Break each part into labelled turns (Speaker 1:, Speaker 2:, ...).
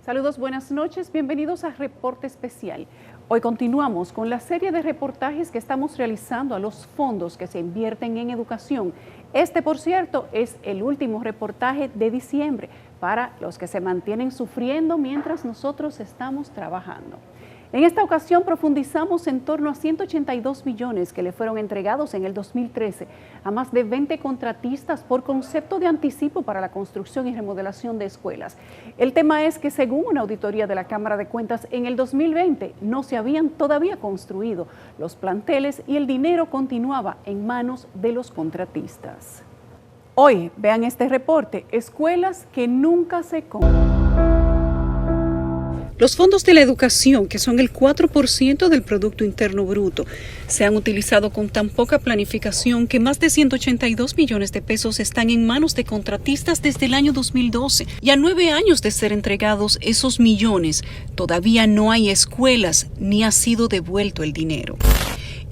Speaker 1: Saludos, buenas noches, bienvenidos a Reporte Especial. Hoy continuamos con la serie de reportajes que estamos realizando a los fondos que se invierten en educación. Este, por cierto, es el último reportaje de diciembre para los que se mantienen sufriendo mientras nosotros estamos trabajando. En esta ocasión profundizamos en torno a 182 millones que le fueron entregados en el 2013 a más de 20 contratistas por concepto de anticipo para la construcción y remodelación de escuelas. El tema es que según una auditoría de la Cámara de Cuentas, en el 2020 no se habían todavía construido los planteles y el dinero continuaba en manos de los contratistas. Hoy, vean este reporte, escuelas que nunca se compran. Los fondos de la educación, que son el 4% del Producto Interno Bruto, se han utilizado con tan poca planificación que más de 182 millones de pesos están en manos de contratistas desde el año 2012. Y a 9 años de ser entregados esos millones, todavía no hay escuelas ni ha sido devuelto el dinero.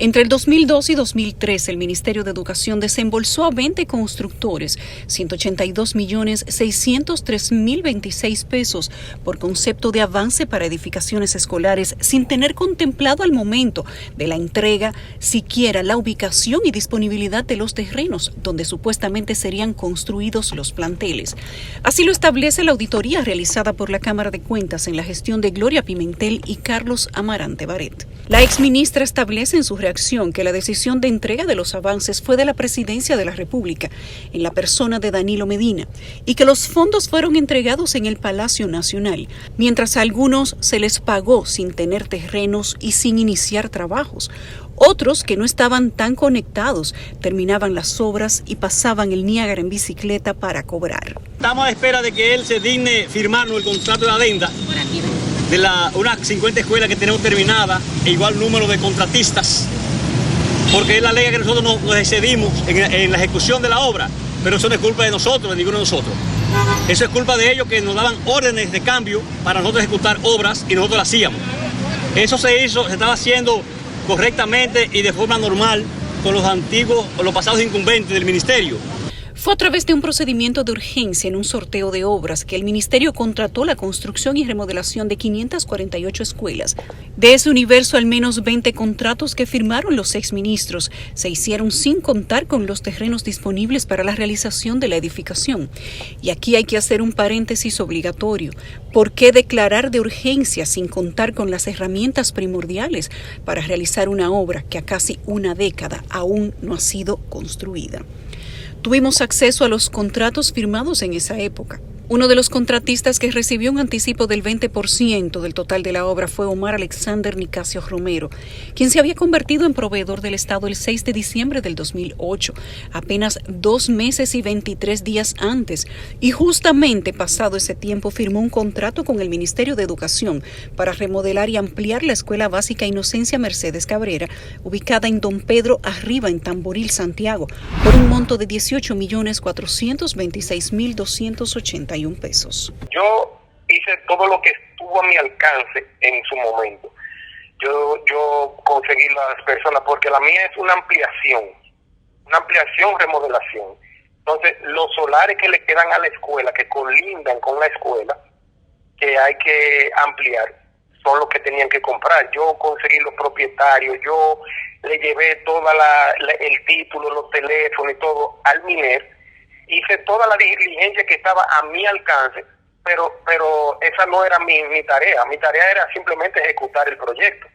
Speaker 1: Entre el 2012 y 2013, el Ministerio de Educación desembolsó a 20 constructores 182.603.026 pesos por concepto de avance para edificaciones escolares, sin tener contemplado al momento de la entrega siquiera la ubicación y disponibilidad de los terrenos donde supuestamente serían construidos los planteles. Así lo establece la auditoría realizada por la Cámara de Cuentas en la gestión de Gloria Pimentel y Carlos Amarante Baret. La exministra establece en su reacción que la decisión de entrega de los avances fue de la Presidencia de la República, en la persona de Danilo Medina, y que los fondos fueron entregados en el Palacio Nacional, mientras a algunos se les pagó sin tener terrenos y sin iniciar trabajos. Otros, que no estaban tan conectados, terminaban las obras y pasaban el Niágara en bicicleta para cobrar.
Speaker 2: Estamos a la espera de que él se digne firmarnos el contrato de adenda de unas 50 escuelas que tenemos terminadas e igual número de contratistas, porque él alega que nosotros nos excedimos en la ejecución de la obra, pero eso no es culpa de nosotros, de ninguno de nosotros. Eso es culpa de ellos, que nos daban órdenes de cambio para nosotros ejecutar obras y nosotros las hacíamos. Eso se estaba haciendo correctamente y de forma normal con los pasados incumbentes del ministerio.
Speaker 1: Fue a través de un procedimiento de urgencia en un sorteo de obras que el ministerio contrató la construcción y remodelación de 548 escuelas. De ese universo, al menos 20 contratos que firmaron los exministros se hicieron sin contar con los terrenos disponibles para la realización de la edificación. Y aquí hay que hacer un paréntesis obligatorio. ¿Por qué declarar de urgencia sin contar con las herramientas primordiales para realizar una obra que a casi una década aún no ha sido construida? Tuvimos acceso a los contratos firmados en esa época. Uno de los contratistas que recibió un anticipo del 20% del total de la obra fue Omar Alexander Nicasio Romero, quien se había convertido en proveedor del Estado el 6 de diciembre del 2008, apenas 2 meses y 23 días antes, y justamente pasado ese tiempo firmó un contrato con el Ministerio de Educación para remodelar y ampliar la Escuela Básica Inocencia Mercedes Cabrera, ubicada en Don Pedro Arriba, en Tamboril, Santiago, por un monto de 18.426.281 pesos.
Speaker 3: Yo hice todo lo que estuvo a mi alcance en su momento. Yo conseguí las personas, porque la mía es una ampliación, remodelación. Entonces, los solares que le quedan a la escuela, que colindan con la escuela, que hay que ampliar, son los que tenían que comprar. Yo conseguí los propietarios, yo le llevé toda el título, los teléfonos y todo al MINER. Hice toda la diligencia que estaba a mi alcance, pero esa no era mi tarea. Mi tarea era simplemente ejecutar el proyecto.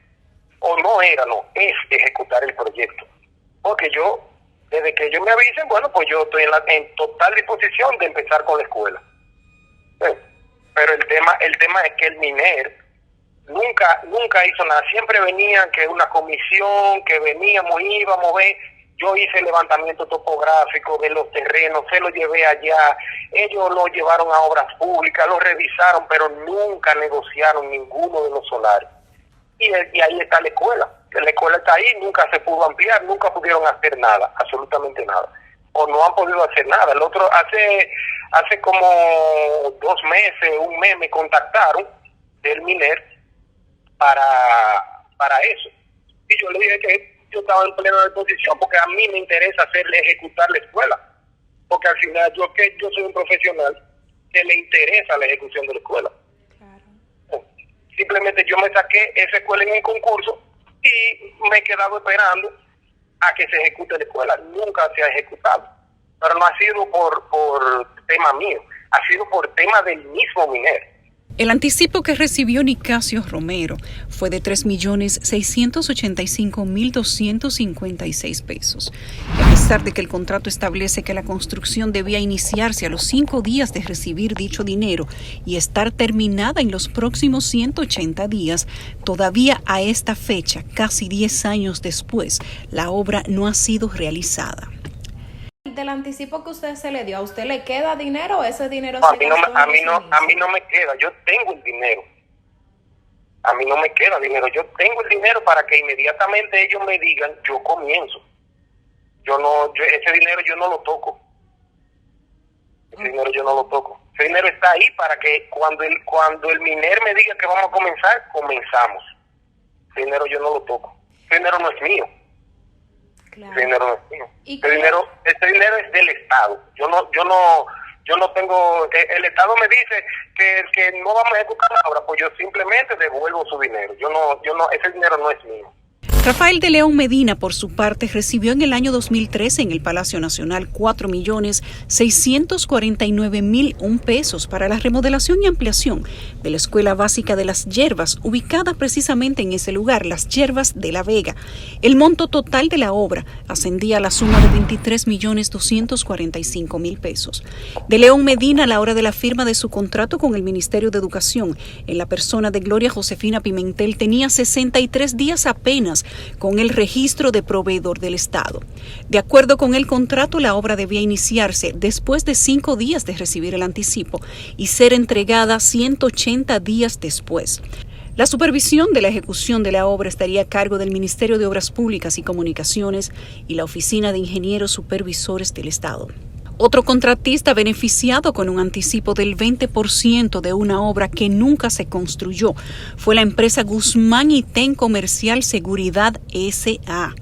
Speaker 3: Es ejecutar el proyecto. Porque yo, desde que ellos me avisen, bueno, pues yo estoy en total disposición de empezar con la escuela. Pero el tema es que el MINER nunca hizo nada. Siempre venía que una comisión, que íbamos a ver. Yo hice el levantamiento topográfico de los terrenos, se lo llevé allá, ellos lo llevaron a obras públicas, lo revisaron, pero nunca negociaron ninguno de los solares. Y ahí está la escuela está ahí, nunca se pudo ampliar, nunca pudieron hacer nada, absolutamente nada. O no han podido hacer nada. El otro, hace como 2 meses, 1 mes, me contactaron del MINER para eso. Y yo le dije que yo estaba en plena disposición, porque a mí me interesa ejecutar la escuela, porque al final yo soy un profesional que le interesa la ejecución de la escuela. Claro. simplemente yo me saqué esa escuela en el concurso y me he quedado esperando a que se ejecute la escuela. Nunca se ha ejecutado, pero no ha sido por tema mío, ha sido por tema del mismo minero.
Speaker 1: El anticipo que recibió Nicasio Romero fue de 3.685.256 pesos. A pesar de que el contrato establece que la construcción debía iniciarse a los 5 días de recibir dicho dinero y estar terminada en los próximos 180 días, todavía a esta fecha, casi 10 años después, la obra no ha sido realizada.
Speaker 4: Del anticipo que usted se le dio, ¿a usted le queda dinero o ese dinero
Speaker 3: no, a mí no me queda, yo tengo el dinero. A mí no me queda dinero, yo tengo el dinero para que inmediatamente ellos me digan, yo comienzo. Ese dinero yo no lo toco. Ese dinero yo no lo toco. Ese dinero está ahí para que cuando el MINER me diga que vamos a comenzar, comenzamos. Ese dinero yo no lo toco. Ese dinero no es mío. Claro. Ese dinero no es mío. Este dinero es del Estado. Yo no tengo, el Estado me dice que no vamos a ejecutar la obra, pues yo simplemente devuelvo su dinero. Ese dinero no es mío.
Speaker 1: Rafael de León Medina, por su parte, recibió en el año 2013 en el Palacio Nacional 4.649.001 pesos para la remodelación y ampliación de la Escuela Básica de Las Hierbas, ubicada precisamente en ese lugar, Las Hierbas de La Vega. El monto total de la obra ascendía a la suma de 23.245.000 pesos. De León Medina, a la hora de la firma de su contrato con el Ministerio de Educación, en la persona de Gloria Josefina Pimentel, tenía 63 días apenas con el registro de proveedor del Estado. De acuerdo con el contrato, la obra debía iniciarse después de 5 días de recibir el anticipo y ser entregada 180 días después. La supervisión de la ejecución de la obra estaría a cargo del Ministerio de Obras Públicas y Comunicaciones y la Oficina de Ingenieros Supervisores del Estado. Otro contratista beneficiado con un anticipo del 20% de una obra que nunca se construyó fue la empresa Guzmán y Ten Comercial Seguridad S.A.,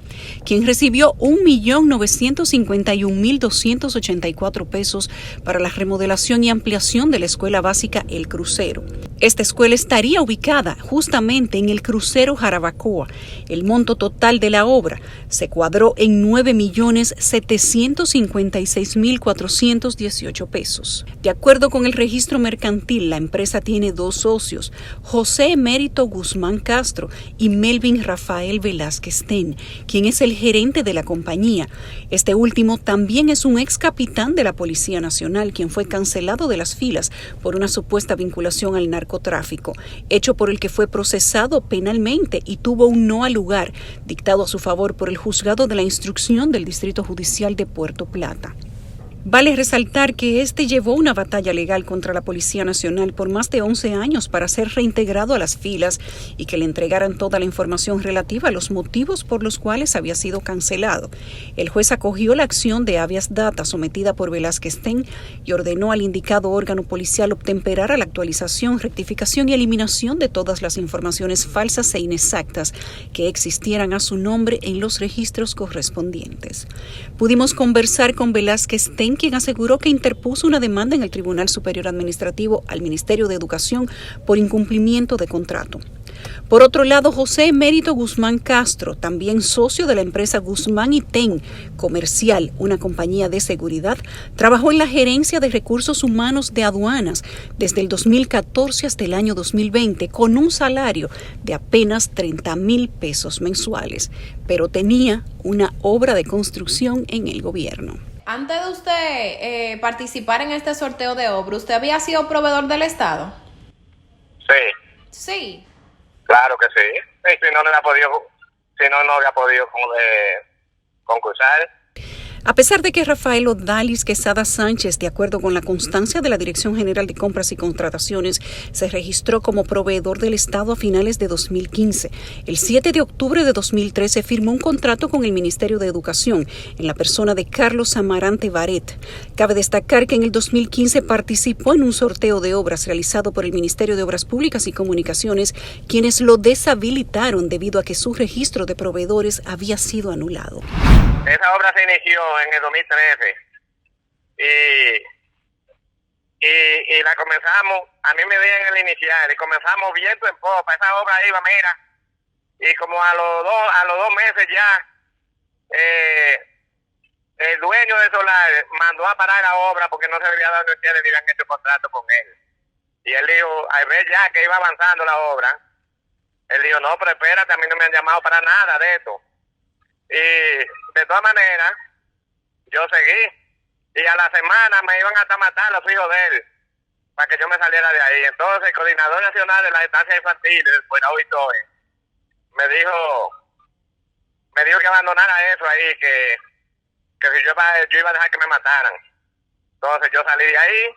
Speaker 1: quien recibió 1.951.284 pesos para la remodelación y ampliación de la escuela básica El Crucero. Esta escuela estaría ubicada justamente en el Crucero Jarabacoa. El monto total de la obra se cuadró en 9.756.418 pesos. De acuerdo con el registro mercantil, la empresa tiene 2 socios, José Emérito Guzmán Castro y Melvin Rafael Velázquez Ten, quien es el gerente de la compañía. Este último también es un ex capitán de la Policía Nacional, quien fue cancelado de las filas por una supuesta vinculación al narcotráfico, hecho por el que fue procesado penalmente y tuvo un no al lugar dictado a su favor por el juzgado de la instrucción del Distrito Judicial de Puerto Plata. Vale resaltar que este llevó una batalla legal contra la Policía Nacional por más de 11 años para ser reintegrado a las filas y que le entregaran toda la información relativa a los motivos por los cuales había sido cancelado. El juez acogió la acción de habeas data sometida por Velázquez Ten y ordenó al indicado órgano policial obtemperar a la actualización, rectificación y eliminación de todas las informaciones falsas e inexactas que existieran a su nombre en los registros correspondientes. Pudimos conversar con Velázquez Ten, quien aseguró que interpuso una demanda en el Tribunal Superior Administrativo al Ministerio de Educación por incumplimiento de contrato. Por otro lado, José Emérito Guzmán Castro, también socio de la empresa Guzmán y Ten Comercial, una compañía de seguridad, trabajó en la gerencia de recursos humanos de aduanas desde el 2014 hasta el año 2020 con un salario de apenas 30,000 pesos mensuales, pero tenía una obra de construcción en el gobierno.
Speaker 4: Antes de usted participar en este sorteo de obra, ¿usted había sido proveedor del Estado?
Speaker 3: Sí.
Speaker 4: Sí.
Speaker 3: Claro que sí. Si no había podido concursar.
Speaker 1: A pesar de que Rafael Odalis Quesada Sánchez, de acuerdo con la constancia de la Dirección General de Compras y Contrataciones, se registró como proveedor del Estado a finales de 2015, el 7 de octubre de 2013 firmó un contrato con el Ministerio de Educación en la persona de Carlos Amarante Baret. Cabe destacar que en el 2015 participó en un sorteo de obras realizado por el Ministerio de Obras Públicas y Comunicaciones, quienes lo deshabilitaron debido a que su registro de proveedores había sido anulado.
Speaker 3: Esa obra se inició en el 2013 y la comenzamos a mí me di en el inicial y comenzamos viento en popa. Esa obra iba, mira, y como a los dos meses ya, el dueño del solar mandó a parar la obra porque no se había dado el ni habían hecho contrato con él. Y él dijo, al ver ya que iba avanzando la obra, él dijo, no, pero espérate, a mí no me han llamado para nada de esto. Y de todas maneras, yo seguí. Y a la semana me iban hasta matar los hijos de él para que yo me saliera de ahí. Entonces el coordinador nacional de las estancias infantiles, pues hoy me dijo que abandonara eso ahí, que si yo iba a dejar que me mataran. Entonces yo salí de ahí.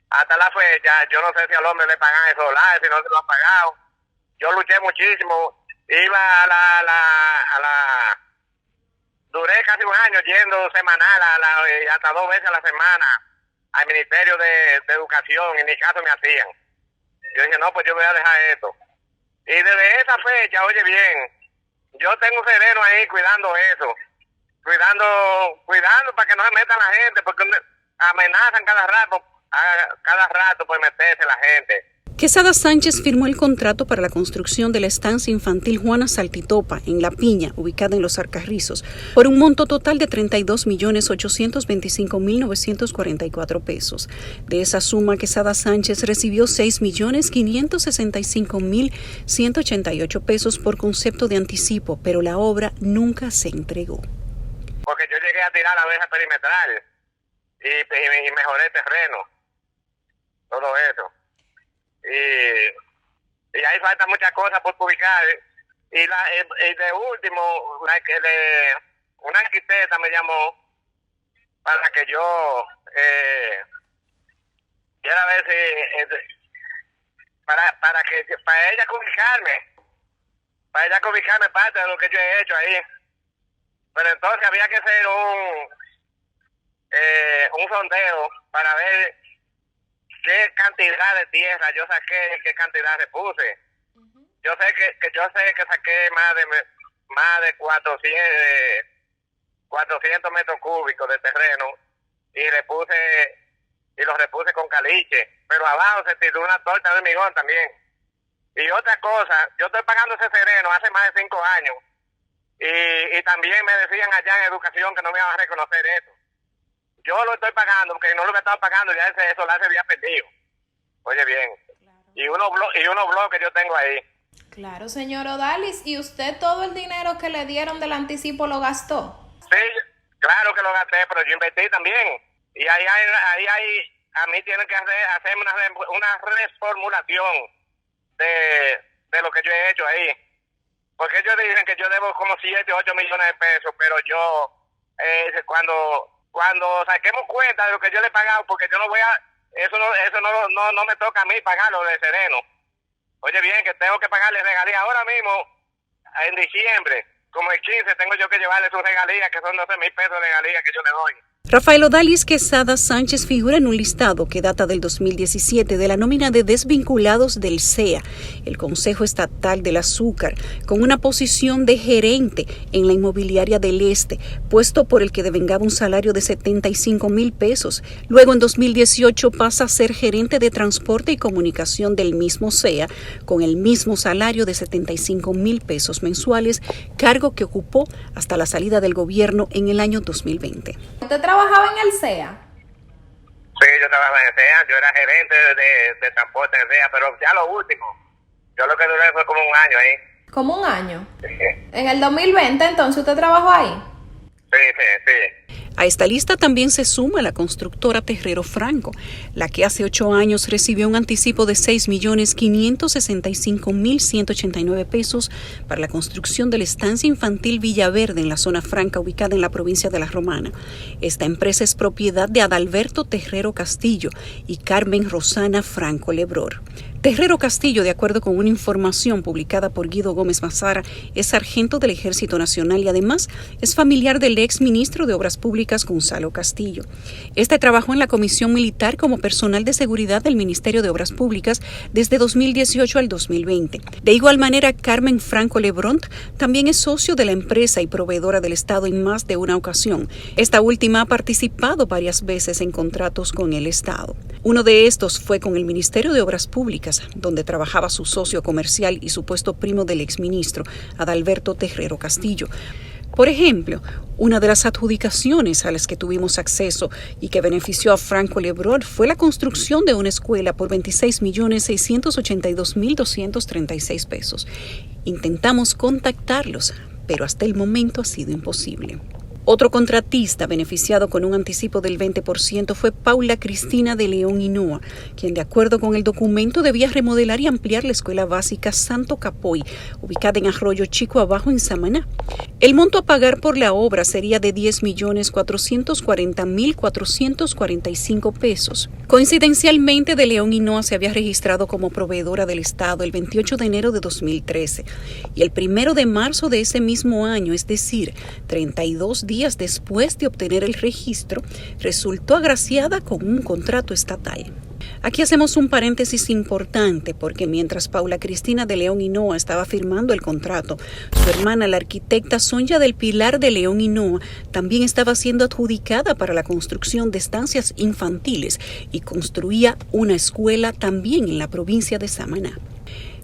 Speaker 3: Hasta la fecha, yo no sé si al hombre le pagan el solar, si no se lo han pagado. Yo luché muchísimo. Iba duré casi un año yendo semanal, hasta 2 veces a la semana, al Ministerio de Educación, y ni caso me hacían. Yo dije, no, pues yo voy a dejar esto. Y desde esa fecha, oye bien, yo tengo un sereno ahí cuidando eso. Cuidando para que no se metan la gente, porque amenazan cada rato por meterse la gente.
Speaker 1: Quesada Sánchez firmó el contrato para la construcción de la estancia infantil Juana Saltitopa, en La Piña, ubicada en Los Alcarrizos, por un monto total de 32.825.944 pesos. De esa suma, Quesada Sánchez recibió 6.565.188 pesos por concepto de anticipo, pero la obra nunca se entregó.
Speaker 3: Porque yo llegué a tirar la verja perimetral y mejoré el terreno, todo eso. Y ahí faltan muchas cosas por publicar. Y de último, una arquitecta me llamó para que yo quiera ver si para ella ubicarme parte de lo que yo he hecho ahí. Pero entonces había que hacer un sondeo para ver qué cantidad de tierra yo saqué, qué cantidad le puse. Yo sé que saqué más de 400 metros cúbicos de terreno y los repuse con caliche, pero abajo se tiró una torta de hormigón también. Y otra cosa, yo estoy pagando ese terreno hace más de 5 años y también me decían allá en educación que no me iban a reconocer eso. Yo lo estoy pagando, porque no lo que estaba pagando ya ese solar se había perdido. Oye bien. Claro. Y unos bloques yo tengo ahí.
Speaker 4: Claro, señor Odalis. ¿Y usted todo el dinero que le dieron del anticipo lo gastó?
Speaker 3: Sí, claro que lo gasté, pero yo invertí también. Y ahí a mí tienen que hacerme una reformulación de lo que yo he hecho ahí. Porque ellos dicen que yo debo como 7, 8 millones de pesos, pero yo, cuando saquemos cuenta de lo que yo le he pagado, porque yo no voy a, eso no me toca a mí pagarlo de sereno. Oye bien, que tengo que pagarle regalías ahora mismo, en diciembre, como el 15, tengo yo que llevarle sus regalías, que son 12,000 pesos de regalías que yo le doy.
Speaker 1: Rafael Odalis Quesada Sánchez figura en un listado que data del 2017 de la nómina de desvinculados del CEA, el Consejo Estatal del Azúcar, con una posición de gerente en la inmobiliaria del Este, puesto por el que devengaba un salario de 75,000 pesos. Luego, en 2018, pasa a ser gerente de transporte y comunicación del mismo CEA, con el mismo salario de 75,000 pesos mensuales, cargo que ocupó hasta la salida del gobierno en el año 2020.
Speaker 4: ¿Usted trabajaba en el CEA?
Speaker 3: Sí, yo trabajaba en el CEA, yo era gerente de transporte en el CEA, pero ya lo último, yo lo que duré fue como un año ahí.
Speaker 4: ¿Como un año?
Speaker 3: Sí.
Speaker 4: ¿En el 2020 entonces usted trabajó ahí?
Speaker 3: Sí.
Speaker 1: A esta lista también se suma la constructora Terrero Franco, la que hace 8 años recibió un anticipo de 6.565.189 pesos para la construcción de la estancia infantil Villaverde en la zona franca ubicada en la provincia de La Romana. Esta empresa es propiedad de Adalberto Terrero Castillo y Carmen Rosana Franco Lebror. Terrero Castillo, de acuerdo con una información publicada por Guido Gómez Mazara, es sargento del Ejército Nacional y además es familiar del ex ministro de Obras Públicas Gonzalo Castillo. Este trabajó en la Comisión Militar como personal de seguridad del Ministerio de Obras Públicas desde 2018 al 2020. De igual manera, Carmen Franco Lebrón también es socio de la empresa y proveedora del Estado en más de una ocasión. Esta última ha participado varias veces en contratos con el Estado. Uno de estos fue con el Ministerio de Obras Públicas, donde trabajaba su socio comercial y supuesto primo del exministro, Adalberto Terrero Castillo. Por ejemplo, una de las adjudicaciones a las que tuvimos acceso y que benefició a Franco Lebrón fue la construcción de una escuela por 26.682.236 pesos. Intentamos contactarlos, pero hasta el momento ha sido imposible. Otro contratista beneficiado con un anticipo del 20% fue Paula Cristina de León Hinoa, quien de acuerdo con el documento debía remodelar y ampliar la escuela básica Santo Capoy, ubicada en Arroyo Chico Abajo en Samaná. El monto a pagar por la obra sería de 10.440.445 pesos. Coincidencialmente, de León Hinoa se había registrado como proveedora del Estado el 28 de enero de 2013 y el 1 de marzo de ese mismo año, es decir, 32 días después de obtener el registro, resultó agraciada con un contrato estatal. Aquí hacemos un paréntesis importante porque mientras Paula Cristina de León Hinoa estaba firmando el contrato, su hermana, la arquitecta Sonia del Pilar de León Hinoa, también estaba siendo adjudicada para la construcción de estancias infantiles y construía una escuela también en la provincia de Samaná.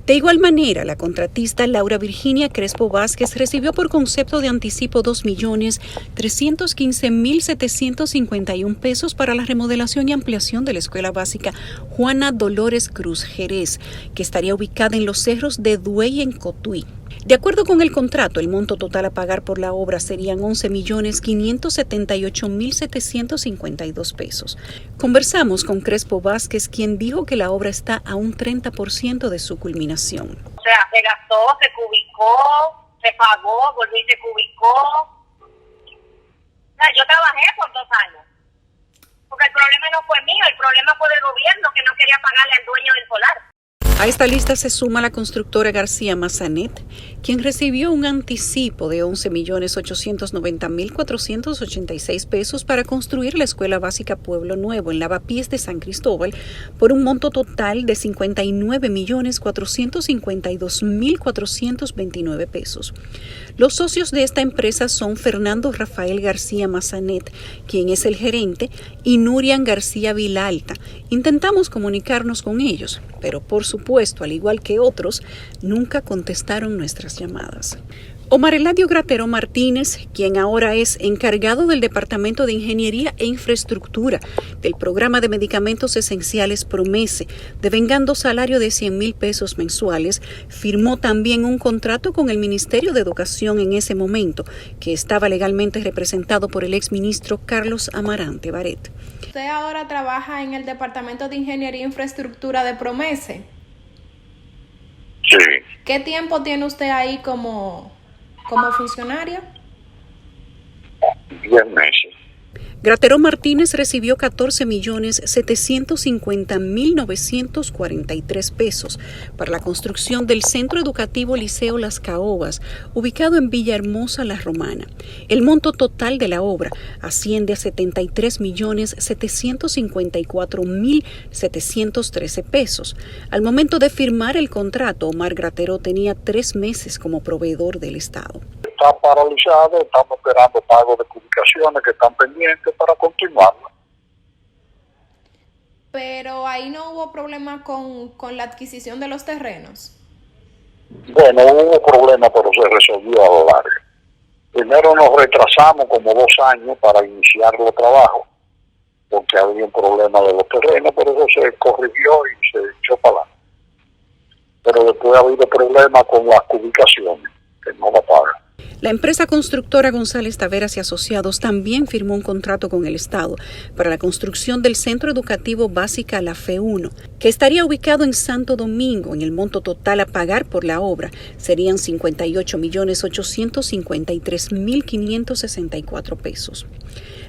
Speaker 1: De igual manera, la contratista Laura Virginia Crespo Vázquez recibió por concepto de anticipo 2.315.751 pesos para la remodelación y ampliación de la escuela básica Juana Dolores Cruz Jerez, que estaría ubicada en los cerros de Duey en Cotuí. De acuerdo con el contrato, el monto total a pagar por la obra serían 11.578.752 pesos. Conversamos con Crespo Vázquez, quien dijo que la obra está a un 30% de su culminación.
Speaker 5: O sea, se gastó, se cubicó, se pagó, volvió y se cubicó. O sea, yo trabajé por 2 años. Porque el problema no fue mío, el problema fue del gobierno que no quería pagarle al dueño del solar.
Speaker 1: A esta lista se suma la constructora García Massanet, quien recibió un anticipo de 11.890.486 pesos para construir la Escuela Básica Pueblo Nuevo en Lavapiés de San Cristóbal por un monto total de 59.452.429 pesos. Los socios de esta empresa son Fernando Rafael García Massanet, quien es el gerente, y Nurian García Vilalta. Intentamos comunicarnos con ellos, pero por supuesto, al igual que otros, nunca contestaron nuestras llamadas. Omar Eladio Grateró Martínez, quien ahora es encargado del Departamento de Ingeniería e Infraestructura del Programa de Medicamentos Esenciales Promese, devengando salario de 100.000 pesos mensuales, firmó también un contrato con el Ministerio de Educación en ese momento, que estaba legalmente representado por el exministro Carlos Amarante Baret.
Speaker 4: ¿Usted ahora trabaja en el Departamento de Ingeniería e Infraestructura de Promese?
Speaker 3: Sí.
Speaker 4: ¿Qué tiempo tiene usted ahí como funcionario?
Speaker 3: 10 meses.
Speaker 1: Grateró Martínez recibió 14.750.943 pesos para la construcción del Centro Educativo Liceo Las Caobas, ubicado en Villahermosa, La Romana. El monto total de la obra asciende a 73.754.713 pesos. Al momento de firmar el contrato, Omar Grateró tenía 3 meses como proveedor del Estado.
Speaker 3: Está paralizado, estamos esperando pagos de publicaciones que están pendientes para continuarlo.
Speaker 4: Pero ahí no hubo problema con la adquisición de los terrenos.
Speaker 3: Bueno, hubo problemas, pero se resolvió a lo largo. Primero nos retrasamos como 2 años para iniciar los trabajos, porque había un problema de los terrenos, pero eso se corrigió y se echó para adelante. Pero después ha habido problemas con las publicaciones, que no la pagan.
Speaker 1: La empresa constructora González Taveras y Asociados también firmó un contrato con el Estado para la construcción del Centro Educativo Básica La Fe 1, que estaría ubicado en Santo Domingo. En el monto total a pagar por la obra serían 58.853.564 pesos.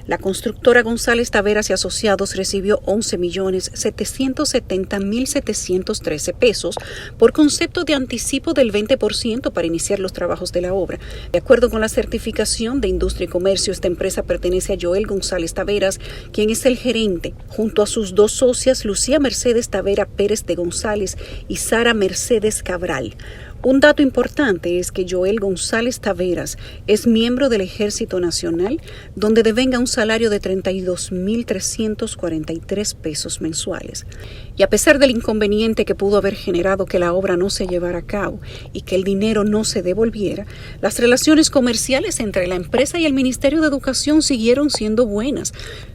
Speaker 1: La constructora González Taveras y Asociados recibió 11.770.713 pesos por concepto de anticipo del 20% para iniciar los trabajos de la obra. De acuerdo con la certificación de Industria y Comercio, esta empresa pertenece a Joel González Taveras, quien es el gerente, junto a sus dos socias, Lucía Mercedes Tavera Pérez de González y Sara Mercedes Cabral. Un dato importante es que Joel González Taveras es miembro del Ejército Nacional, donde devenga un salario de 32.343 pesos mensuales. Y a pesar del inconveniente que pudo haber generado que la obra no se llevara a cabo y que el dinero no se devolviera, las relaciones comerciales entre la empresa y el Ministerio de Educación siguieron siendo buenas.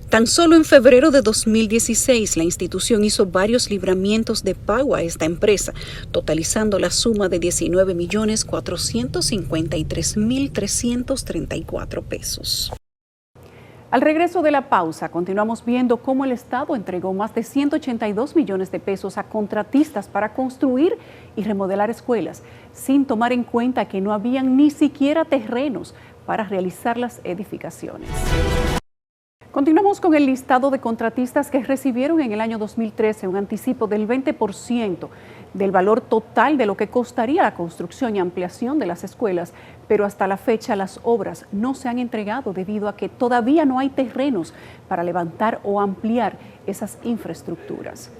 Speaker 1: Tan solo en febrero de 2016, la institución hizo varios libramientos de pago a esta empresa, totalizando la suma de 19.453.334 pesos.
Speaker 6: Al regreso de la pausa, continuamos viendo cómo el Estado entregó más de 182 millones de pesos a contratistas para construir y remodelar escuelas, sin tomar en cuenta que no habían ni siquiera terrenos para realizar las edificaciones. Continuamos con el listado de contratistas que recibieron en el año 2013 un anticipo del 20% del valor total de lo que costaría la construcción y ampliación de las escuelas, pero hasta la fecha las obras no se han entregado debido a que todavía no hay terrenos para levantar o ampliar esas infraestructuras.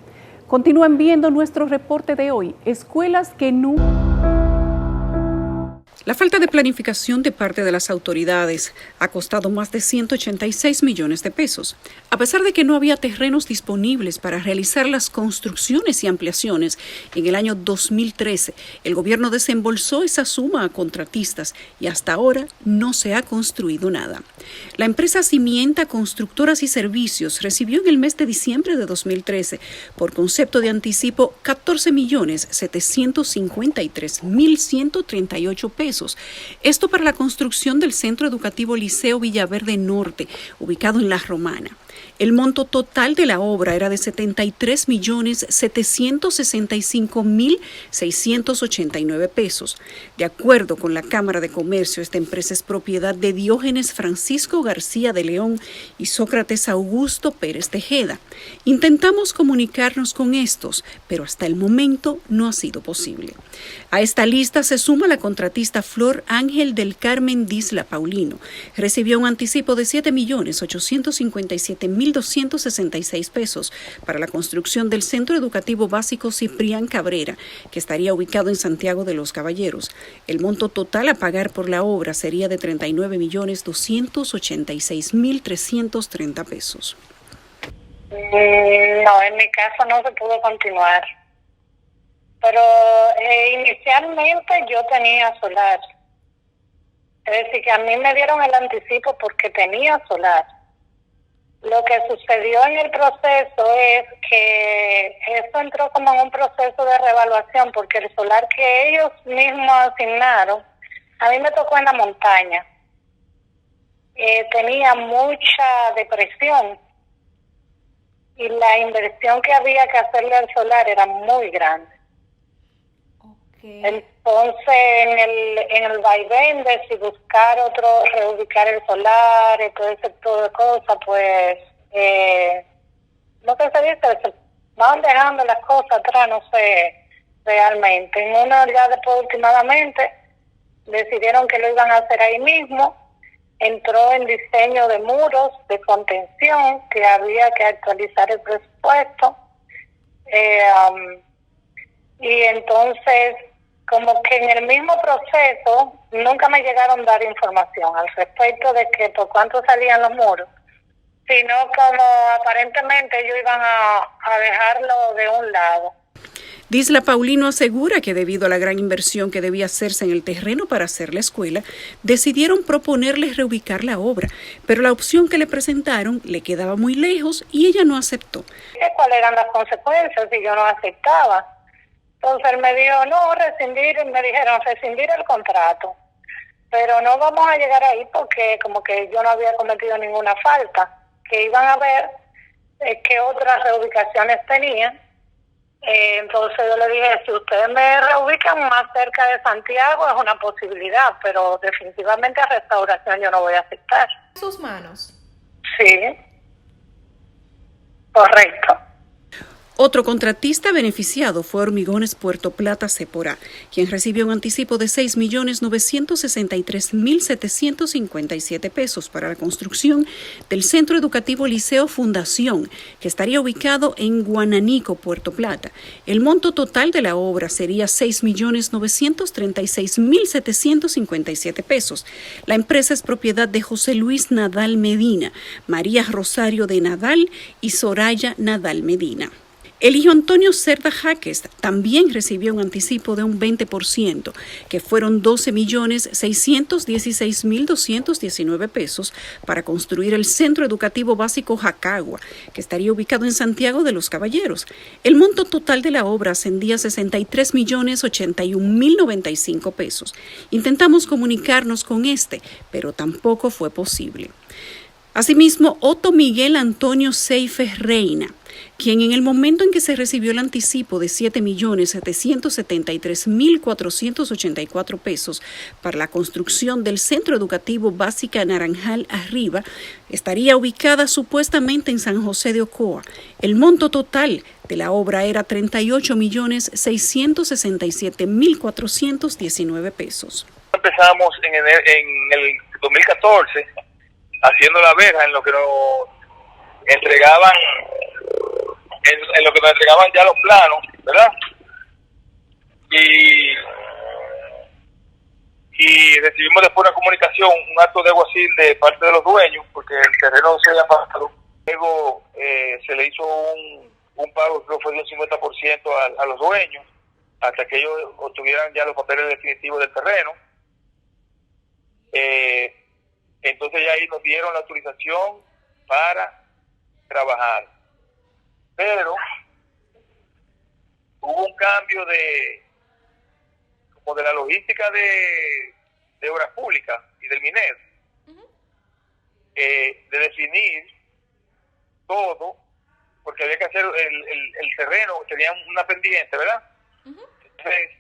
Speaker 6: Continúen viendo nuestro reporte de hoy, escuelas que no...
Speaker 1: La falta de planificación de parte de las autoridades ha costado más de 186 millones de pesos. A pesar de que no había terrenos disponibles para realizar las construcciones y ampliaciones, en el año 2013 el gobierno desembolsó esa suma a contratistas y hasta ahora no se ha construido nada. La empresa Cimienta Constructoras y Servicios recibió en el mes de diciembre de 2013, por concepto de anticipo, 14.753.138 pesos. Esto para la construcción del Centro Educativo Liceo Villaverde Norte, ubicado en La Romana. El monto total de la obra era de 73.765.689 pesos. De acuerdo con la Cámara de Comercio, esta empresa es propiedad de Diógenes Francisco García de León y Sócrates Augusto Pérez Tejeda. Intentamos comunicarnos con estos, pero hasta el momento no ha sido posible. A esta lista se suma la contratista Flor Ángel del Carmen Disla Paulino. Recibió un anticipo de 7.857.266 pesos para la construcción del Centro Educativo Básico Ciprián Cabrera, que estaría ubicado en Santiago de los Caballeros. El monto total a pagar por la obra sería de 39.286.330 pesos.
Speaker 5: No, en mi caso no se pudo continuar. Pero inicialmente yo tenía solar. Es decir, que a mí me dieron el anticipo porque tenía solar. Lo que sucedió en el proceso es que eso entró como en un proceso de reevaluación porque el solar que ellos mismos asignaron, a mí me tocó en la montaña. Tenía mucha depresión y la inversión que había que hacerle al solar era muy grande. Okay. Entonces, en el vaivén de si buscar otro, reubicar el solar y todo ese tipo de cosas, pues, lo que se dice, se van dejando las cosas atrás, no sé, realmente. En uno ya después, últimamente, decidieron que lo iban a hacer ahí mismo. Entró en diseño de muros, de contención, que había que actualizar el presupuesto. Y entonces, como que en el mismo proceso, nunca me llegaron a dar información al respecto de que por cuánto salían los muros, sino como aparentemente ellos iban a dejarlo de un lado.
Speaker 1: Disla Paulino asegura que debido a la gran inversión que debía hacerse en el terreno para hacer la escuela, decidieron proponerle reubicar la obra, pero la opción que le presentaron le quedaba muy lejos y ella no aceptó.
Speaker 5: ¿Cuáles eran las consecuencias si yo no aceptaba? Entonces él me dijo, no, me dijeron rescindir el contrato, pero no vamos a llegar ahí porque como que yo no había cometido ninguna falta, que iban a ver qué otras reubicaciones tenían. Entonces yo le dije, si ustedes me reubican más cerca de Santiago es una posibilidad, pero definitivamente a restauración yo no voy a aceptar.
Speaker 4: ¿Sus manos?
Speaker 5: Sí, correcto.
Speaker 1: Otro contratista beneficiado fue Hormigones Puerto Plata Sephora, quien recibió un anticipo de 6.963.757 pesos para la construcción del Centro Educativo Liceo Fundación, que estaría ubicado en Guananico, Puerto Plata. El monto total de la obra sería 6.936.757 pesos. La empresa es propiedad de José Luis Nadal Medina, María Rosario de Nadal y Soraya Nadal Medina. El hijo Antonio Cerda Jaques también recibió un anticipo de un 20%, que fueron 12.616.219 pesos para construir el Centro Educativo Básico Jacagua, que estaría ubicado en Santiago de los Caballeros. El monto total de la obra ascendía a 63.081.095 pesos. Intentamos comunicarnos con pero tampoco fue posible. Asimismo, Otto Miguel Antonio Seife Reina, quien en el momento en que se recibió el anticipo de 7.773.484 pesos para la construcción del Centro Educativo Básica Naranjal Arriba, estaría ubicada supuestamente en San José de Ocoa. El monto total de la obra era 38.667.419 pesos.
Speaker 7: Empezamos en el 2014 haciendo la verja en lo que nos entregaban ya los planos, ¿verdad? Y recibimos después una comunicación, un acto de alguacil de parte de los dueños, porque el terreno se había pagado. Luego se le hizo un pago, creo que fue de un 50% a los dueños, hasta que ellos obtuvieran ya los papeles definitivos del terreno. Entonces ya ahí nos dieron la autorización para trabajar. Pero hubo un cambio de la logística de obras públicas y del MINED, de definir todo, porque había que hacer el terreno, tenían una pendiente, ¿verdad? Entonces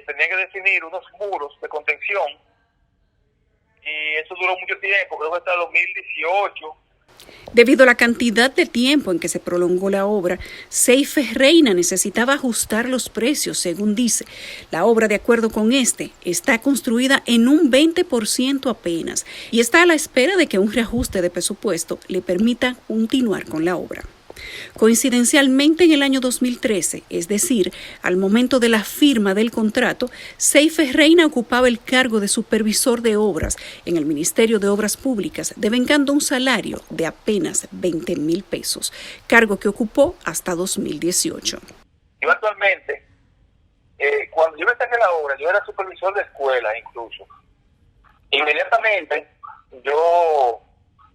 Speaker 7: tenían que definir unos muros de contención, y eso duró mucho tiempo, creo que hasta 2018.
Speaker 1: Debido a la cantidad de tiempo en que se prolongó la obra, Seife Reina necesitaba ajustar los precios, según dice. La obra, de acuerdo con está construida en un 20% apenas y está a la espera de que un reajuste de presupuesto le permita continuar con la obra. Coincidencialmente, en el año 2013, es decir, al momento de la firma del contrato, Seife Reina ocupaba el cargo de supervisor de obras en el Ministerio de Obras Públicas, devengando un salario de apenas 20,000 pesos, cargo que ocupó hasta 2018.
Speaker 7: Yo actualmente, cuando yo me saqué la obra, yo era supervisor de escuela incluso. Inmediatamente, yo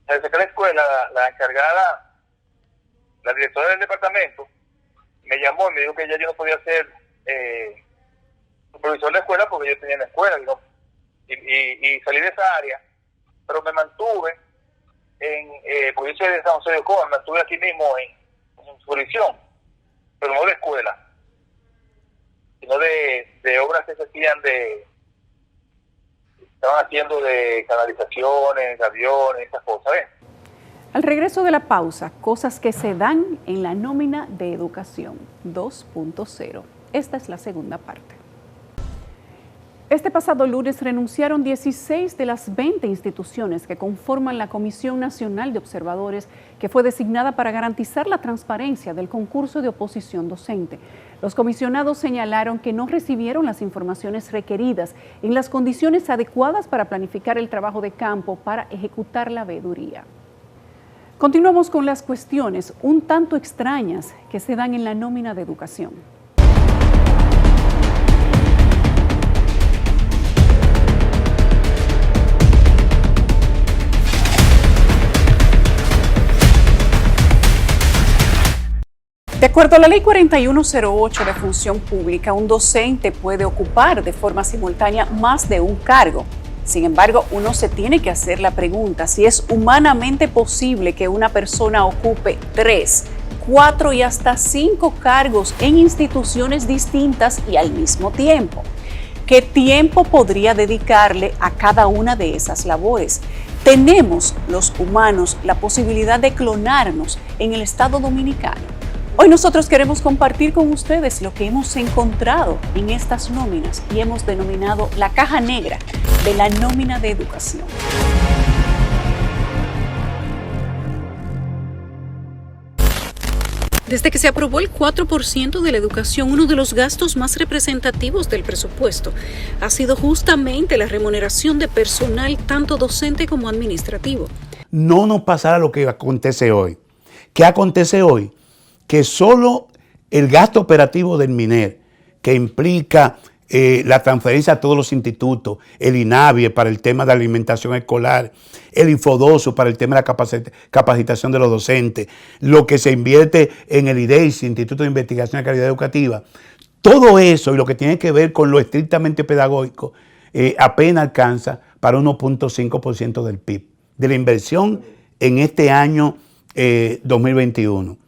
Speaker 7: saqué la escuela, la encargada, la directora del departamento me llamó y me dijo que ya yo no podía ser supervisor de escuela porque yo tenía una escuela y salí de esa área, pero me mantuve porque yo soy de San José de Ocoa, me mantuve aquí mismo en supervisión, pero no de escuela, sino de obras que se hacían estaban haciendo de canalizaciones, aviones, esas cosas, ¿ves?
Speaker 6: Al regreso de la pausa, cosas que se dan en la nómina de educación 2.0. Esta es la segunda parte. Este pasado lunes renunciaron 16 de las 20 instituciones que conforman la Comisión Nacional de Observadores, que fue designada para garantizar la transparencia del concurso de oposición docente. Los comisionados señalaron que no recibieron las informaciones requeridas en las condiciones adecuadas para planificar el trabajo de campo para ejecutar la veeduría. Continuamos con las cuestiones un tanto extrañas que se dan en la nómina de educación. De acuerdo a la Ley 4108 de Función Pública, un docente puede ocupar de forma simultánea más de un cargo. Sin embargo, uno se tiene que hacer la pregunta si es humanamente posible que una persona ocupe 3, 4 y hasta 5 cargos en instituciones distintas y al mismo tiempo. ¿Qué tiempo podría dedicarle a cada una de esas labores? ¿Tenemos los humanos la posibilidad de clonarnos en el Estado Dominicano? Hoy nosotros queremos compartir con ustedes lo que hemos encontrado en estas nóminas y hemos denominado la caja negra de la nómina de educación.
Speaker 1: Desde que se aprobó el 4% de la educación, uno de los gastos más representativos del presupuesto ha sido justamente la remuneración de personal, tanto docente como administrativo.
Speaker 8: No nos pasará lo que acontece hoy. ¿Qué acontece hoy? Que solo el gasto operativo del MINER, que implica la transferencia a todos los institutos, el INAVIE para el tema de alimentación escolar, el Infodoso para el tema de la capacitación de los docentes, lo que se invierte en el IDEIC, Instituto de Investigación de Calidad Educativa, todo eso y lo que tiene que ver con lo estrictamente pedagógico apenas alcanza para 1.5% del PIB, de la inversión en este año 2021.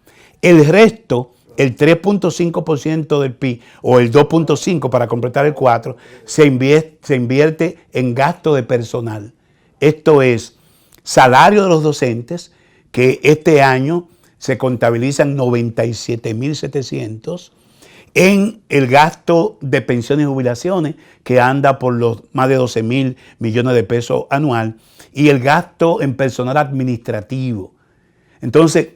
Speaker 8: El resto, el 3.5% del PIB o el 2.5% para completar el 4%, se invierte en gasto de personal. Esto es salario de los docentes, que este año se contabilizan 97.700, en el gasto de pensiones y jubilaciones, que anda por los más de 12.000 millones de pesos anual, y el gasto en personal administrativo. Entonces,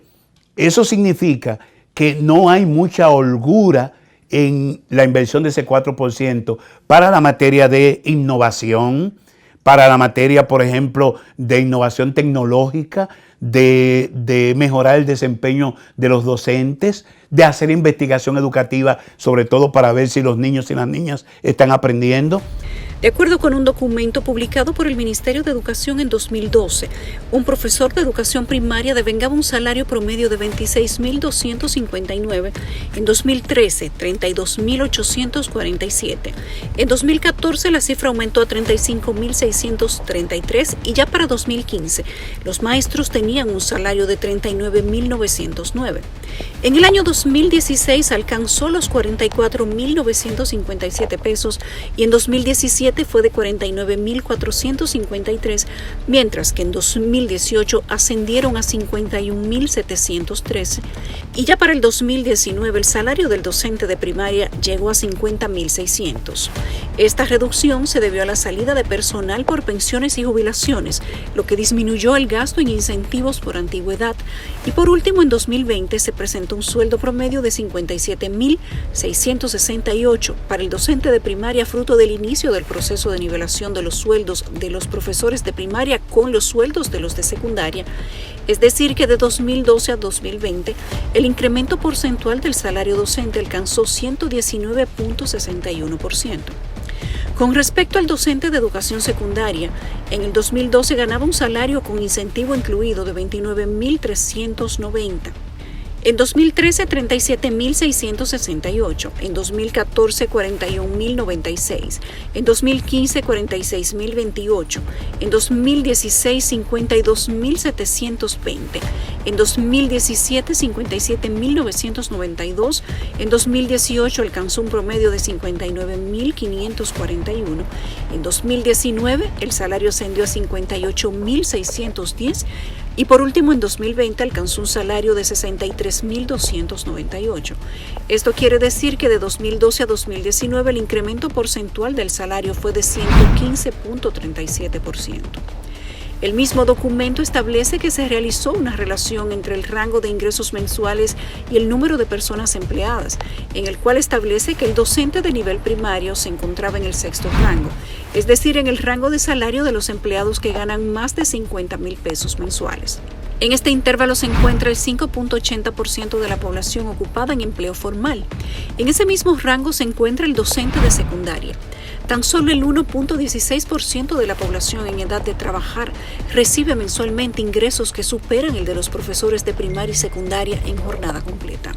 Speaker 8: eso significa que no hay mucha holgura en la inversión de ese 4% para la materia de innovación, para la materia, por ejemplo, de innovación tecnológica, de mejorar el desempeño de los docentes, de hacer investigación educativa, sobre todo para ver si los niños y las niñas están aprendiendo.
Speaker 1: De acuerdo con un documento publicado por el Ministerio de Educación en 2012, un profesor de educación primaria devengaba un salario promedio de 26.259, en 2013 32.847, en 2014 la cifra aumentó a 35.633 y ya para 2015 los maestros tenían un salario de 39.909. En el año 2016 alcanzó los 44.957 pesos y en 2017 fue de 49.453, mientras que en 2018 ascendieron a 51.713 y ya para el 2019 el salario del docente de primaria llegó a 50.600. Esta reducción se debió a la salida de personal por pensiones y jubilaciones, lo que disminuyó el gasto en incentivos por antigüedad, y por último en 2020 se presentó un sueldo promedio de 57.668 para el docente de primaria, fruto del inicio del proceso de nivelación de los sueldos de los profesores de primaria con los sueldos de los de secundaria, es decir que de 2012 a 2020 el incremento porcentual del salario docente alcanzó 119.61%. Con respecto al docente de educación secundaria, en el 2012 ganaba un salario con incentivo incluido de 29.390. En 2013, 37.668, en 2014, 41.096, en 2015, 46.028, en 2016, 52.720, en 2017, 57.992, en 2018 alcanzó un promedio de 59.541, en 2019 el salario ascendió a 58.610, y por último, en 2020 alcanzó un salario de 63.298. Esto quiere decir que de 2012 a 2019 el incremento porcentual del salario fue de 115.37%. El mismo documento establece que se realizó una relación entre el rango de ingresos mensuales y el número de personas empleadas, en el cual establece que el docente de nivel primario se encontraba en el sexto rango, es decir, en el rango de salario de los empleados que ganan más de 50.000 pesos mensuales. En este intervalo se encuentra el 5.80% de la población ocupada en empleo formal. En ese mismo rango se encuentra el docente de secundaria. Tan solo el 1.16% de la población en edad de trabajar recibe mensualmente ingresos que superan el de los profesores de primaria y secundaria en jornada completa.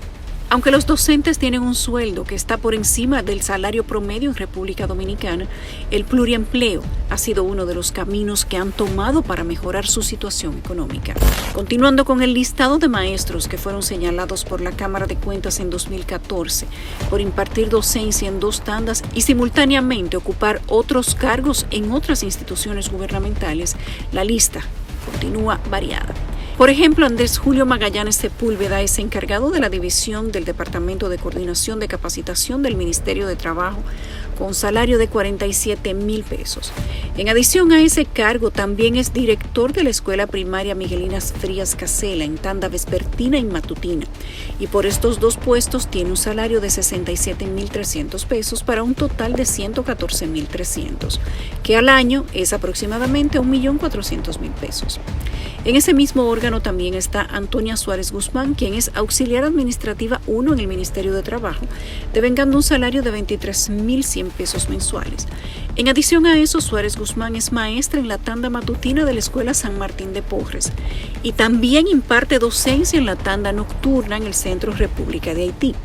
Speaker 1: Aunque los docentes tienen un sueldo que está por encima del salario promedio en República Dominicana, el pluriempleo ha sido uno de los caminos que han tomado para mejorar su situación económica. Continuando con el listado de maestros que fueron señalados por la Cámara de Cuentas en 2014 por impartir docencia en 2 tandas y simultáneamente ocupar otros cargos en otras instituciones gubernamentales, la lista continúa variada. Por ejemplo, Andrés Julio Magallanes Sepúlveda es encargado de la división del Departamento de Coordinación de Capacitación del Ministerio de Trabajo con salario de 47,000 pesos. En adición a ese cargo, también es director de la Escuela Primaria Miguelinas Frías Casela en tanda vespertina y matutina. Y por estos 2 puestos tiene un salario de 67,300 pesos para un total de 114,300, que al año es aproximadamente 1,400,000 pesos. En ese mismo órgano también está Antonia Suárez Guzmán, quien es auxiliar administrativa 1 en el Ministerio de Trabajo, devengando un salario de 23,100 pesos mensuales. En adición a eso, Suárez Guzmán es maestra en la tanda matutina de la Escuela San Martín de Porres y también imparte docencia en la tanda nocturna en el Centro República de Haití.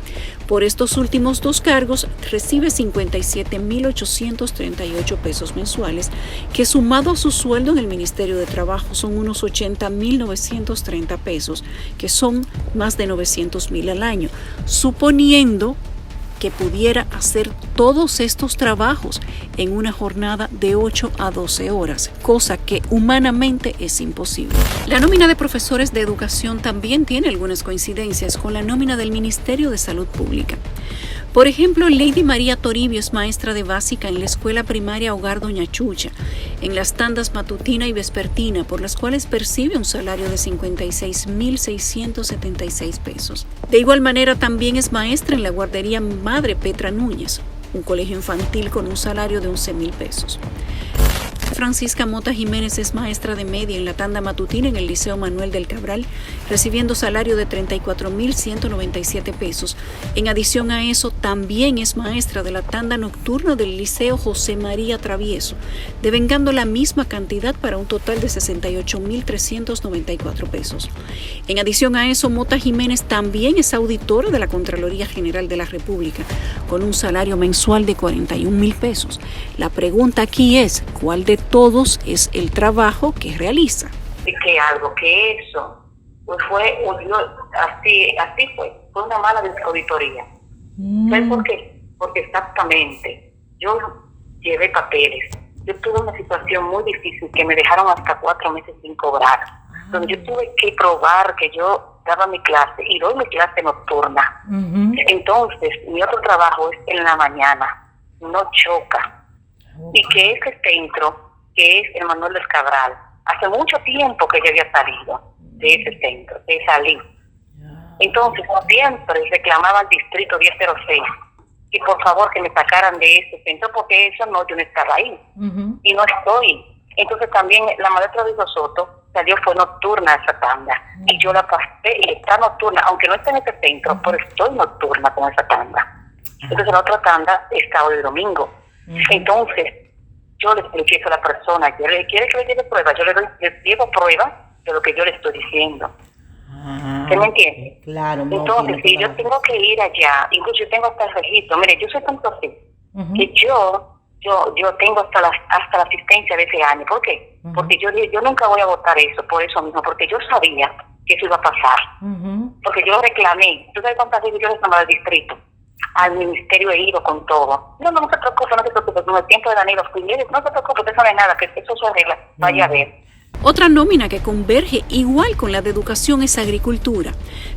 Speaker 1: Por estos últimos 2 cargos recibe 57,838 pesos mensuales, que sumado a su sueldo en el Ministerio de Trabajo son unos 80,930 pesos, que son más de 900,000 al año, suponiendo que pudiera hacer todos estos trabajos en una jornada de 8 a 12 horas, cosa que humanamente es imposible. La nómina de profesores de educación también tiene algunas coincidencias con la nómina del Ministerio de Salud Pública. Por ejemplo, Lady María Toribio es maestra de básica en la Escuela Primaria Hogar Doña Chucha, en las tandas matutina y vespertina, por las cuales percibe un salario de 56,676 pesos. De igual manera, también es maestra en la guardería Madre Petra Núñez, un colegio infantil con un salario de 11,000 pesos. Francisca Mota Jiménez es maestra de media en la tanda matutina en el Liceo Manuel del Cabral, recibiendo salario de 34,197 pesos. En adición a eso, también es maestra de la tanda nocturna del Liceo José María Travieso, devengando la misma cantidad para un total de 68,394 pesos. En adición a eso, Mota Jiménez también es auditora de la Contraloría General de la República, con un salario mensual de 41,000 pesos. La pregunta aquí es, ¿cuál de todos es el trabajo que realiza?
Speaker 5: Que algo que eso pues fue así fue una mala auditoría. ¿Sabes por qué? Porque exactamente yo llevé papeles, yo tuve una situación muy difícil que me dejaron hasta 4 meses sin cobrar, donde yo tuve que probar que yo daba mi clase y doy mi clase nocturna. Entonces mi otro trabajo es en la mañana, no choca, y que ese centro, que es el Manuel del Cabral, hace mucho tiempo que yo había salido de ese centro, de salí. Entonces, siempre reclamaba al distrito 1006 y por favor que me sacaran de ese centro, porque eso no, yo no estaba ahí y no estoy. Entonces también la maestra de Soto salió, fue nocturna esa tanda y yo la pasé y está nocturna, aunque no esté en ese centro, pero estoy nocturna con esa tanda. Entonces la otra tanda está hoy domingo. Entonces yo le expliqué a la persona que le quiere que le lleve prueba, yo le llevo prueba de lo que yo le estoy diciendo. ¿Se me entiende?
Speaker 9: Claro.
Speaker 5: Entonces, si yo tengo que ir allá, incluso yo tengo hasta el registro, mire, yo soy tanto así, que yo tengo hasta la asistencia de ese año. ¿Por qué? Porque yo nunca voy a votar eso, por eso mismo, porque yo sabía que eso iba a pasar. Porque yo lo reclamé. ¿Tú sabes cuántas veces yo reclamé al distrito? Al ministerio he ido con todo. No se preocupe, con el tiempo de Danilo fui, no se preocupe, eso no es nada, que eso se arregla, vaya a ver.
Speaker 1: Otra nómina que converge igual con la de educación es agricultura.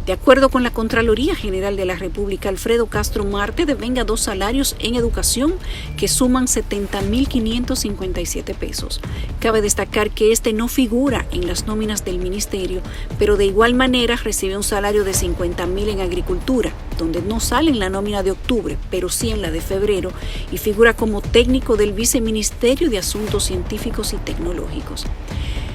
Speaker 1: De acuerdo con la Contraloría General de la República, Alfredo Castro Marte devenga 2 salarios en educación que suman 70,557 pesos. Cabe destacar que este no figura en las nóminas del ministerio, pero de igual manera recibe un salario de 50,000 en agricultura, donde no sale en la nómina de octubre, pero sí en la de febrero, y figura como técnico del Viceministerio de Asuntos Científicos y Tecnológicos.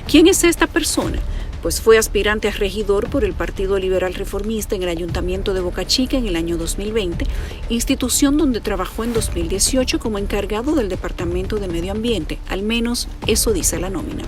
Speaker 1: ¿Quién es esta persona? Pues fue aspirante a regidor por el Partido Liberal Reformista en el Ayuntamiento de Boca Chica en el año 2020, institución donde trabajó en 2018 como encargado del Departamento de Medio Ambiente, al menos eso dice la nómina.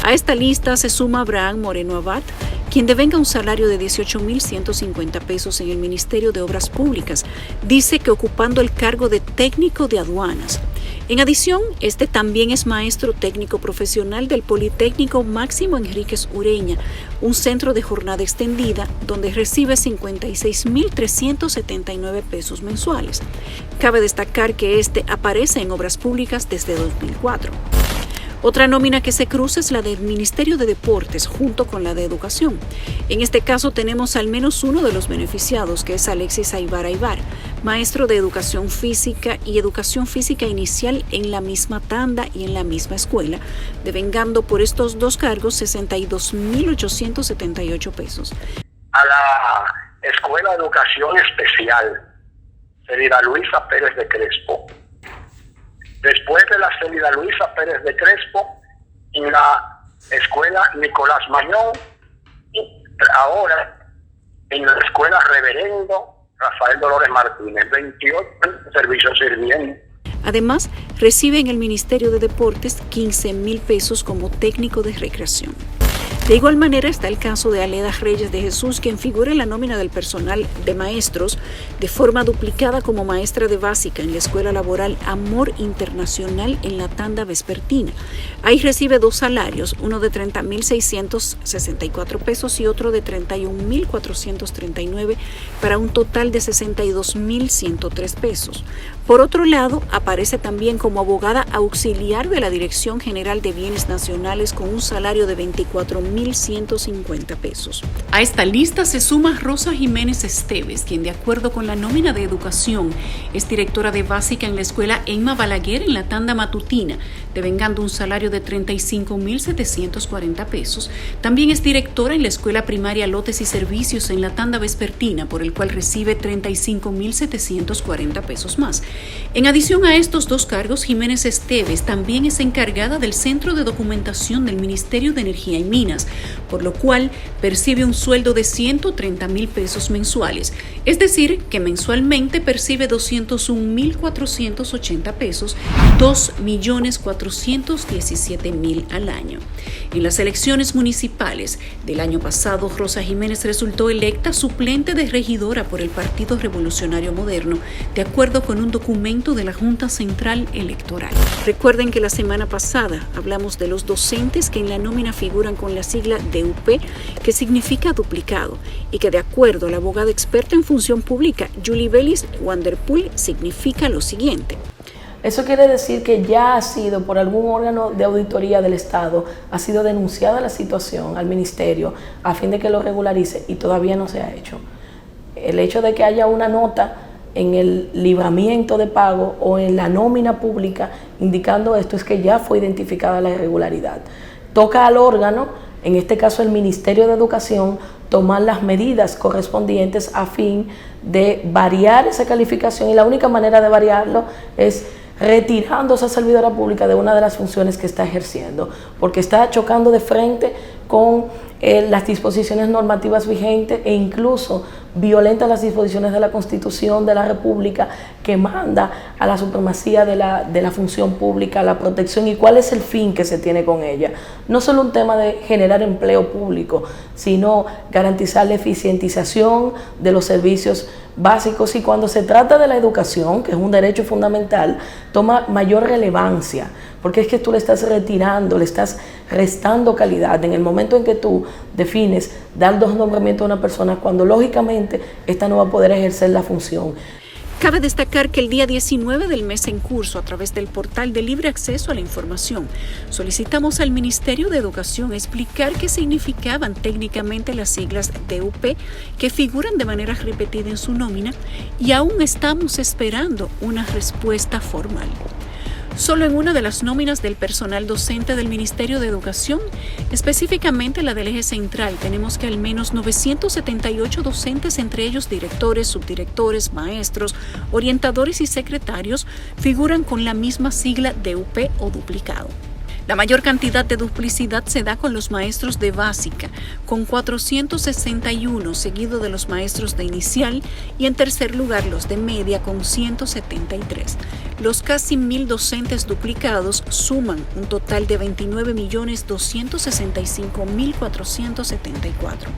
Speaker 1: A esta lista se suma Abraham Moreno Abad, quien devenga un salario de 18.150 pesos en el Ministerio de Obras Públicas, dice que ocupando el cargo de técnico de aduanas. En adición, este también es maestro técnico profesional del Politécnico Máximo Enríquez Ureña, un centro de jornada extendida donde recibe 56.379 pesos mensuales. Cabe destacar que este aparece en Obras Públicas desde 2004. Otra nómina que se cruza es la del Ministerio de Deportes junto con la de Educación. En este caso tenemos al menos uno de los beneficiados, que es Alexis Aybar Aybar, maestro de Educación Física y Educación Física Inicial en la misma tanda y en la misma escuela, devengando por estos dos cargos 62.878 pesos.
Speaker 3: A la Escuela de Educación Especial, Celida Luisa Pérez de Crespo. Después de la Celida Luisa Pérez de Crespo, en la Escuela Nicolás Mañón, y ahora en la Escuela Reverendo Rafael Dolores Martínez, 28 servicios sirvientes.
Speaker 1: Además, recibe en el Ministerio de Deportes 15.000 pesos como técnico de recreación. De igual manera está el caso de Aleda Reyes de Jesús, quien figura en la nómina del personal de maestros de forma duplicada como maestra de básica en la Escuela Laboral Amor Internacional en la tanda vespertina. Ahí recibe dos salarios, uno de 30.664 pesos y otro de 31.439, para un total de 62.103 pesos. Por otro lado, aparece también como abogada auxiliar de la Dirección General de Bienes Nacionales con un salario de 24.150 pesos. A esta lista se suma Rosa Jiménez Esteves, quien de acuerdo con la nómina de Educación es directora de básica en la Escuela Emma Balaguer en la tanda matutina, devengando un salario de 35.740 pesos. También es directora en la Escuela Primaria Lotes y Servicios en la tanda vespertina, por el cual recibe 35.740 pesos más. En adición a estos dos cargos, Jiménez Esteves también es encargada del Centro de Documentación del Ministerio de Energía y Minas, por lo cual percibe un sueldo de 130.000 pesos mensuales, es decir, que mensualmente percibe 201.480 pesos, 2.417.000 al año. En las elecciones municipales del año pasado, Rosa Jiménez resultó electa suplente de regidora por el Partido Revolucionario Moderno, de acuerdo con un documento de la Junta Central Electoral. Recuerden que la semana pasada hablamos de los docentes que en la nómina figuran con la sigla DUP, que significa duplicado, y que de acuerdo a la abogada experta en función pública, Julie Bellis Wanderpool, significa lo siguiente.
Speaker 9: Eso quiere decir que ya ha sido por algún órgano de auditoría del Estado, ha sido denunciada la situación al ministerio a fin de que lo regularice y todavía no se ha hecho. El hecho de que haya una nota en el libramiento de pago o en la nómina pública indicando esto es que ya fue identificada la irregularidad. Toca al órgano, en este caso el Ministerio de Educación, tomar las medidas correspondientes a fin de variar esa calificación, y la única manera de variarlo es retirando a esa servidora pública de una de las funciones que está ejerciendo, porque está chocando de frente con las disposiciones normativas vigentes e incluso violenta las disposiciones de la Constitución de la República, que manda a la supremacía de la función pública, la protección y cuál es el fin que se tiene con ella. No solo un tema de generar empleo público, sino garantizar la eficientización de los servicios básicos, y cuando se trata de la educación, que es un derecho fundamental, toma mayor relevancia, porque es que tú le estás retirando, le estás restando calidad en el momento en que tú defines dar dos nombramientos a una persona, cuando lógicamente esta no va a poder ejercer la función.
Speaker 1: Cabe destacar que el día 19 del mes en curso, a través del portal de libre acceso a la información, solicitamos al Ministerio de Educación explicar qué significaban técnicamente las siglas DUP que figuran de manera repetida en su nómina, y aún estamos esperando una respuesta formal. Solo en una de las nóminas del personal docente del Ministerio de Educación, específicamente la del eje central, tenemos que al menos 978 docentes, entre ellos directores, subdirectores, maestros, orientadores y secretarios, figuran con la misma sigla DUP o duplicado. La mayor cantidad de duplicidad se da con los maestros de básica, con 461, seguido de los maestros de inicial y en tercer lugar los de media con 173. Los casi 1.000 docentes duplicados suman un total de 29.265.474.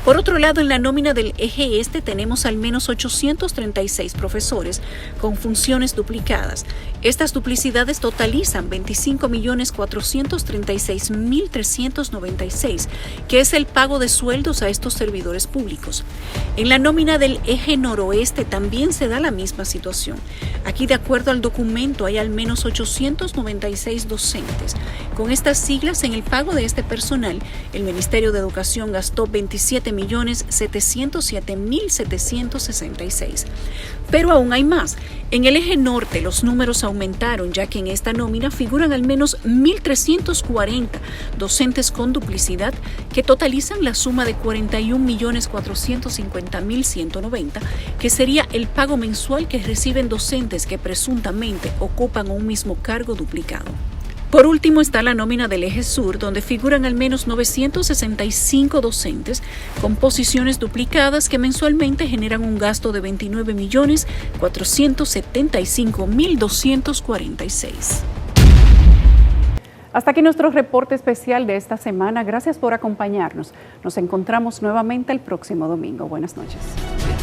Speaker 1: Por otro lado, en la nómina del eje este tenemos al menos 836 profesores con funciones duplicadas. Estas duplicidades totalizan 25.436.396, que es el pago de sueldos a estos servidores públicos. En la nómina del eje noroeste también se da la misma situación. Aquí, de acuerdo al documento, hay al menos 896 docentes. Con estas siglas, en el pago de este personal, el Ministerio de Educación gastó 27.707.766. Pero aún hay más. En el eje norte los números aumentaron, ya que en esta nómina figuran al menos 1.340 docentes con duplicidad que totalizan la suma de 41.450.190, que sería el pago mensual que reciben docentes que presuntamente ocupan un mismo cargo duplicado. Por último está la nómina del eje sur, donde figuran al menos 965 docentes con posiciones duplicadas que mensualmente generan un gasto de 29.475.246.
Speaker 6: Hasta aquí nuestro reporte especial de esta semana. Gracias por acompañarnos. Nos encontramos nuevamente el próximo domingo. Buenas noches.